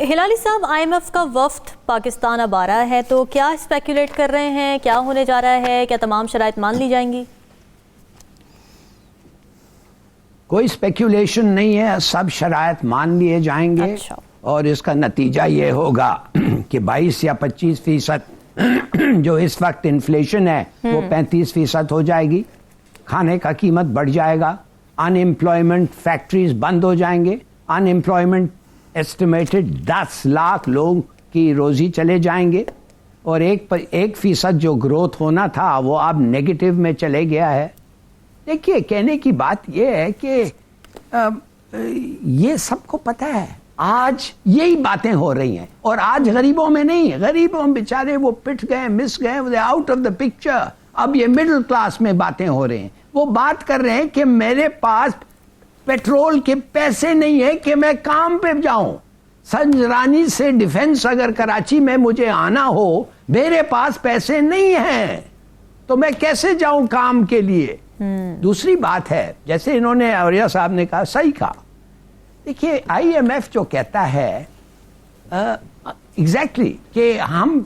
ہلالی صاحب، I am F کا وفد پاکستان اب آ رہا ہے، تو کیا اسپیکولیٹ کر رہے ہیں، کیا ہونے جا رہا ہے، کیا تمام شرائط مان لی جائیں گی؟ کوئی اسپیکولیشن نہیں ہے، سب شرائط مان لیے جائیں گے۔ اچھا۔ اور اس کا نتیجہ یہ ہوگا کہ 22 یا 25% جو اس وقت انفلیشن ہے وہ 35% ہو جائے گی، کھانے کا قیمت بڑھ جائے گا، ان امپلائمنٹ، فیکٹریز بند ہو جائیں گے، ان امپلائمنٹ ایسٹیمیٹڈ 10 لاکھ لوگ کی روزی چلے جائیں گے، اور 1% جو گروتھ ہونا تھا وہ اب نیگیٹو میں چلے گیا ہے۔ دیکھیے، کہنے کی بات یہ ہے کہ یہ سب کو پتہ ہے، آج یہی باتیں ہو رہی ہیں، اور آج غریبوں میں نہیں، غریبوں بیچارے وہ پٹ گئے، مس گئے، آؤٹ آف دا پکچر۔ اب یہ مڈل کلاس میں باتیں ہو رہی ہیں، وہ بات کر رہے ہیں کہ میرے پاس پیٹرول کے پیسے نہیں ہیں کہ میں کام پہ جاؤں، سنجرانی سے ڈیفنس اگر کراچی میں مجھے آنا ہو، میرے پاس پیسے نہیں ہیں تو میں کیسے جاؤں کام کے لیے۔ دوسری بات ہے، جیسے انہوں نے اوریہ صاحب نے کہا، صحیح کہا، دیکھیے آئی ایم ایف جو کہتا ہے ایگزیکٹلی کہ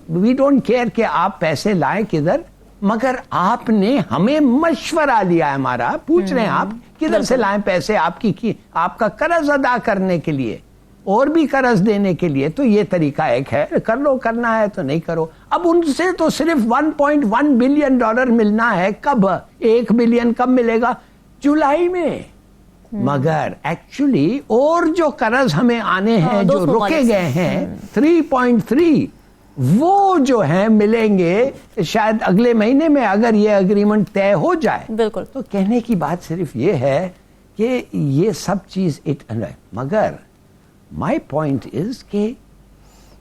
وی ڈونٹ کیئر کہ آپ پیسے لائیں کدھر، مگر آپ نے ہمیں مشورہ لیا ہے، ہمارا پوچھ رہے ہیں آپ کدھر سے لائیں پیسے آپ کا قرض ادا کرنے کے لیے اور بھی قرض دینے کے لیے، تو یہ طریقہ ایک ہے، کر لو، کرنا ہے تو نہیں کرو۔ اب ان سے تو صرف $1.1 بلین ملنا ہے، کب 1 بلین کب ملے گا؟ جولائی میں۔ مگر ایکچولی اور جو قرض ہمیں آنے ہیں جو رکے گئے ہیں 3.3، وہ جو ہیں ملیں گے شاید اگلے مہینے میں، اگر یہ اگریمنٹ طے ہو جائے۔ بالکل۔ تو کہنے کی بات صرف یہ ہے کہ یہ سب چیز مگر مائی پوائنٹ از کہ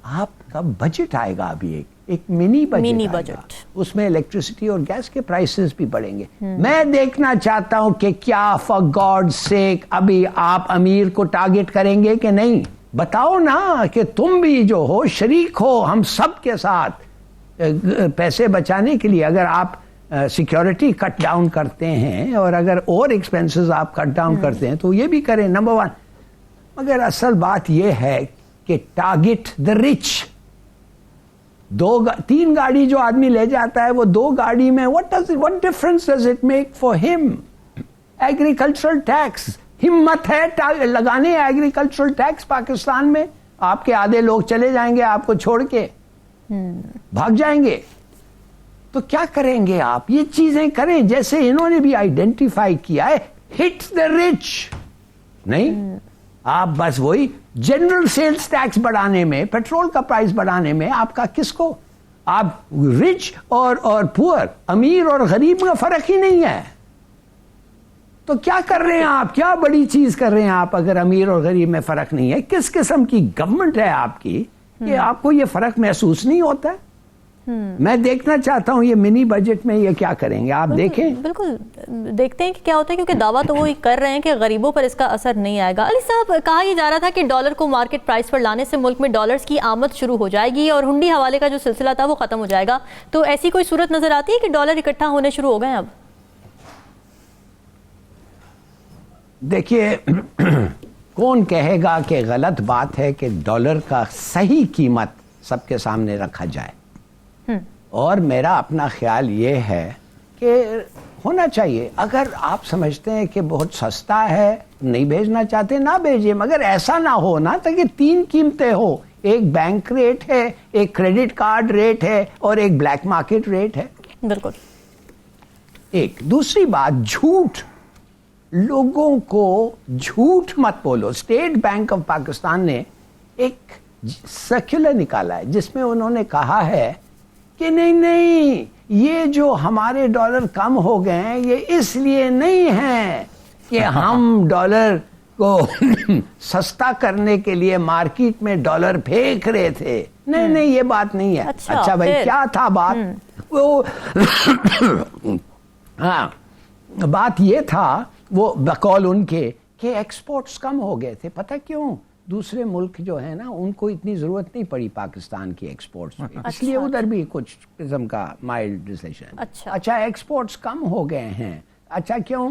آپ کا بجٹ آئے گا، ابھی ایک منی بجٹ، اس میں الیکٹریسٹی اور گیس کے پرائسز بھی بڑھیں گے۔ میں دیکھنا چاہتا ہوں کہ کیا فار گاڈ سیک ابھی آپ امیر کو ٹارگٹ کریں گے کہ نہیں؟ بتاؤ نا کہ تم بھی جو ہو شریک ہو ہم سب کے ساتھ پیسے بچانے کے لیے۔ اگر آپ سیکیورٹی کٹ ڈاؤن کرتے ہیں اور اگر اور ایکسپینسز آپ کٹ ڈاؤن کرتے ہیں تو یہ بھی کریں، نمبر 1۔ مگر اصل بات یہ ہے کہ ٹارگٹ دا رچ۔ 3 گاڑی جو آدمی لے جاتا ہے، وہ 2 گاڑی میں what difference does it make for him؟ Agricultural tax, ہمت ہے لگانے ایگریکلچرل ٹیکس پاکستان میں؟ آپ کے آدھے لوگ چلے جائیں گے آپ کو چھوڑ کے، بھاگ جائیں گے، تو کیا کریں گے آپ؟ یہ چیزیں کریں جیسے انہوں نے بھی آئیڈینٹیفائی کیا ہے، ہٹ دا رچ۔ نہیں، آپ بس وہی جنرل سیلز ٹیکس بڑھانے میں، پیٹرول کا پرائس بڑھانے میں آپ کا کس کو؟ آپ رچ اور پور، امیر اور غریب کا فرق ہی نہیں ہے، تو کیا کر رہے ہیں آپ؟ کیا بڑی چیز کر رہے ہیں آپ اگر امیر اور غریب میں فرق نہیں ہے؟ کس قسم کی گورنمنٹ ہے آپ کی کہ آپ کو یہ فرق محسوس نہیں ہوتا ہے؟ میں دیکھنا چاہتا ہوں یہ منی بجٹ میں یہ کیا کریں گے، آپ دیکھیں۔ بالکل دیکھتے ہیں کہ کیا ہوتا ہے، کیونکہ دعویٰ تو وہ کر رہے ہیں کہ غریبوں پر اس کا اثر نہیں آئے گا۔ علی صاحب، کہا یہ جا رہا تھا کہ ڈالر کو مارکیٹ پرائس پر لانے سے ملک میں ڈالرز کی آمد شروع ہو جائے گی اور ہنڈی حوالے کا جو سلسلہ تھا وہ ختم ہو جائے گا، تو ایسی کوئی صورت نظر آتی ہے کہ ڈالر اکٹھا ہونے شروع ہو گئے ہیں اب؟ دیکھیے، کون کہے گا کہ غلط بات ہے کہ ڈالر کا صحیح قیمت سب کے سامنے رکھا جائے، اور میرا اپنا خیال یہ ہے کہ ہونا چاہیے۔ اگر آپ سمجھتے ہیں کہ بہت سستا ہے، نہیں بھیجنا چاہتے، نہ بھیجیے، مگر ایسا نہ ہو نا تاکہ 3 قیمتیں ہو، ایک بینک ریٹ ہے، ایک کریڈٹ کارڈ ریٹ ہے، اور ایک بلیک مارکیٹ ریٹ ہے۔ بالکل۔ ایک دوسری بات، جھوٹ، لوگوں کو جھوٹ مت بولو۔ اسٹیٹ بینک آف پاکستان نے ایک سرکولر نکالا ہے جس میں انہوں نے کہا ہے کہ نہیں، یہ جو ہمارے ڈالر کم ہو گئے ہیں یہ اس لیے نہیں ہے کہ ہم ڈالر کو سستا کرنے کے لیے مارکیٹ میں ڈالر پھینک رہے تھے، نہیں، یہ بات نہیں ہے۔ اچھا بھائی، کیا تھا بات؟ وہ ہاں، بات یہ تھا، وہ بقول ان کے کہ ایکسپورٹس کم ہو گئے تھے۔ پتہ کیوں؟ دوسرے ملک جو ہے نا ان کو اتنی ضرورت نہیں پڑی پاکستان کی ایکسپورٹس میں، اس لیے ادھر بھی کچھ قسم کا مائلڈ ریسیشن۔ اچھا، ایکسپورٹس کم ہو گئے ہیں۔ اچھا، کیوں؟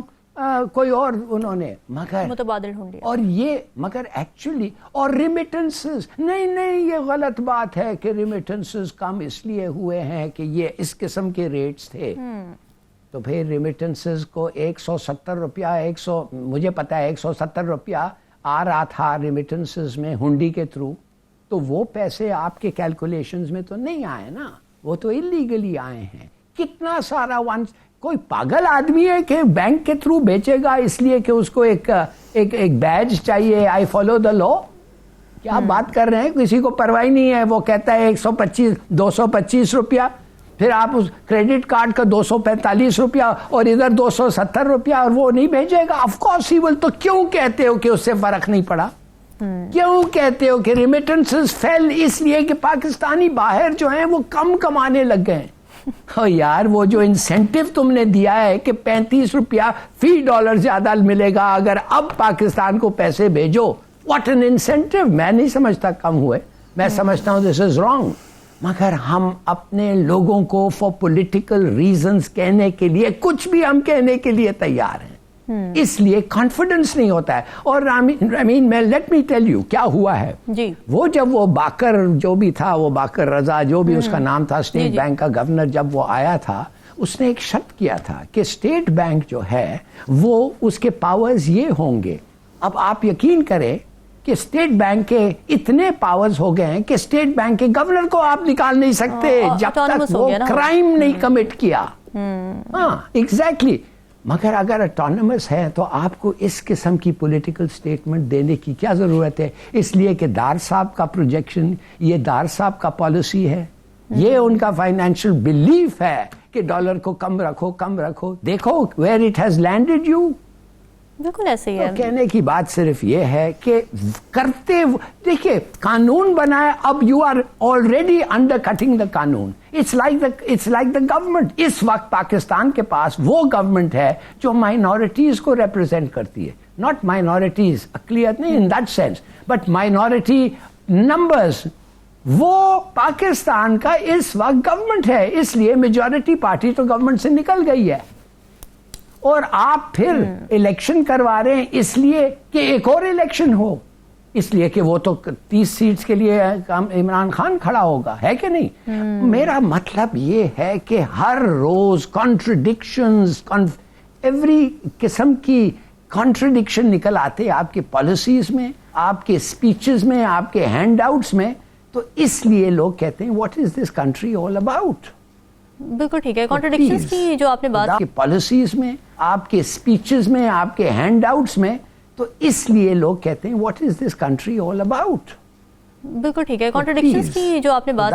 کوئی اور انہوں نے مگر متبادل ہنڈی اور یہ مگر ایکچولی اور ریمیٹنسز نہیں یہ غلط بات ہے کہ ریمیٹنسز کم اس لیے ہوئے ہیں کہ یہ اس قسم کے ریٹس تھے. تو پھر ریمیٹنسز کو 170 روپیہ مجھے پتا ہے 170 روپیہ آ رہا تھا ریمیٹنسز میں ہنڈی کے تھرو. تو وہ پیسے آپ کے کیلکولیشنز میں تو نہیں آئے نا, وہ تو اللیگلی آئے ہیں. کتنا سارا کوئی پاگل آدمی ہے کہ بینک کے تھرو بیچے گا اس لیے کہ اس کو ایک بیج چاہیے, آئی فالو دا لا. کیا بات کر رہے ہیں, کسی کو پرواہ نہیں ہے. وہ کہتا ہے 225 روپیہ, پھر آپ اس کریڈٹ کارڈ کا 245 روپیہ اور ادھر 270 روپیہ, اور وہ نہیں بھیجے گا. آف کورس ہی ول. تو کیوں کہتے ہو کہ اس سے فرق نہیں پڑا؟ کیوں کہتے ہو کہ ریمیٹنسز فیل؟ اس لیے کہ پاکستانی باہر جو ہیں وہ کم کمانے لگ گئے ہیں. یار وہ جو انسینٹو تم نے دیا ہے کہ 35 روپیہ فی ڈالر زیادہ ملے گا اگر اب پاکستان کو پیسے بھیجو, واٹ این انسینٹو. میں نہیں سمجھتا کم ہوئے, میں سمجھتا ہوں دس از رانگ. مگر ہم اپنے لوگوں کو فار پولیٹیکل ریزنز کہنے کے لیے کچھ بھی ہم کہنے کے لیے تیار ہیں, اس لیے کانفیڈنس نہیں ہوتا ہے. اور رامین میں لیٹ می ٹیل یو کیا ہوا ہے. وہ جب وہ باقر جو بھی تھا, وہ باقر رضا جو بھی اس کا نام تھا, اسٹیٹ بینک کا گورنر, جب وہ آیا تھا اس نے ایک شرط کیا تھا کہ اسٹیٹ بینک جو ہے وہ اس کے پاورز یہ ہوں گے. اب آپ یقین کریں کہ اسٹیٹ بینک کے اتنے پاورز ہو گئے ہیں کہ اسٹیٹ بینک کے گورنر کو آپ نکال نہیں سکتے جب تک وہ کرائم نہیں کمٹ کیا. ہاں ایگزیکٹلی. مگر اگر اٹانومس ہے تو آپ کو اس قسم کی پولیٹیکل سٹیٹمنٹ دینے کی کیا ضرورت ہے؟ اس لیے کہ دار صاحب کا پروجیکشن, یہ دار صاحب کا پالیسی ہے, یہ ان کا فائنینشیل بلیف ہے کہ ڈالر کو کم رکھو. دیکھو where it has landed you. بالکل ایسے ہی ہے. کہنے کی بات صرف یہ ہے کہ کرتے دیکھیے قانون بنا ہے, اب you are already under cutting the قانون. It's like the government. اس وقت پاکستان کے پاس وہ گورنمنٹ ہے جو مائنورٹیز کو ریپرزینٹ کرتی ہے. ناٹ مائنورٹیز اقلیت نہیں in that sense, but minority numbers. وہ پاکستان کا اس وقت گورنمنٹ ہے, اس لیے میجورٹی پارٹی تو گورنمنٹ سے نکل گئی ہے. اور آپ پھر الیکشن کروا رہے ہیں اس لیے کہ ایک اور الیکشن ہو, اس لیے کہ وہ تو 30 سیٹس کے لیے عمران خان کھڑا ہوگا, ہے کہ نہیں؟ میرا مطلب یہ ہے کہ ہر روز کانٹرڈکشنز, ایوری قسم کی کانٹرڈکشن نکل آتے آپ کی پالیسیز میں, آپ کے اسپیچز میں, آپ کے ہینڈ آؤٹس میں. تو اس لیے لوگ کہتے ہیں what is this country all about. بالکل ٹھیک ہے. کانٹرڈکشنز کی جو آپ نے بات کی پالیسیز میں, آپ کے اسپیچز میں, آپ کے ہینڈ آؤٹس میں, تو اس لیے لوگ کہتے ہیں what is this country all about. بالکل ٹھیک ہے. کانٹرڈکشنز کی جو آپ نے بات